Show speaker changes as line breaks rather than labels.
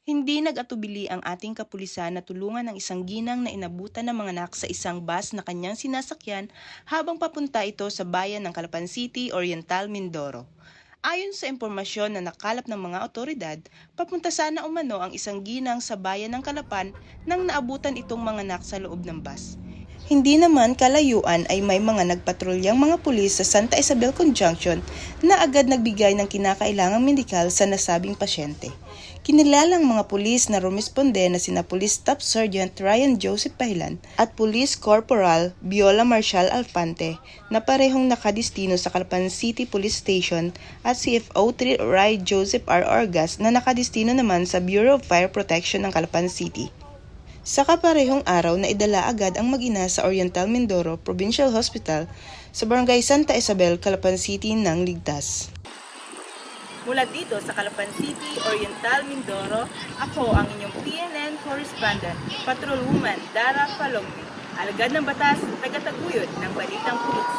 Hindi nag-atubili ang ating kapulisan na tulungan ang isang ginang na inabutan ng mga anak sa isang bus na kanyang sinasakyan habang papunta ito sa bayan ng Calapan City, Oriental, Mindoro. Ayon sa impormasyon na nakalap ng mga otoridad, papunta sana umano ang isang ginang sa bayan ng Calapan nang naabutan itong mga anak sa loob ng bus. Hindi naman kalayuan ay may mga nagpatrulyang mga pulis sa Santa Isabel Conjunction na agad nagbigay ng kinakailangang medikal sa nasabing pasyente. Kinilalang mga pulis na rumisponde na sina Police Staff Sergeant Ryan Joseph Pahilan at Police Corporal Viola Marcial Alfante na parehong nakadistino sa Calapan City Police Station at CFO 3 Ray Joseph R. Orgas na nakadistino naman sa Bureau of Fire Protection ng Calapan City. Sa kaparehong araw na idala agad ang mag-ina sa Oriental Mindoro Provincial Hospital sa Barangay Santa Isabel, Calapan City ng ligtas. Mula dito sa Calapan City, Oriental Mindoro, ako ang inyong PNN correspondent, Patrolwoman Dara Falongme, alagad ng batas, tagataguyod ng balitang pulis.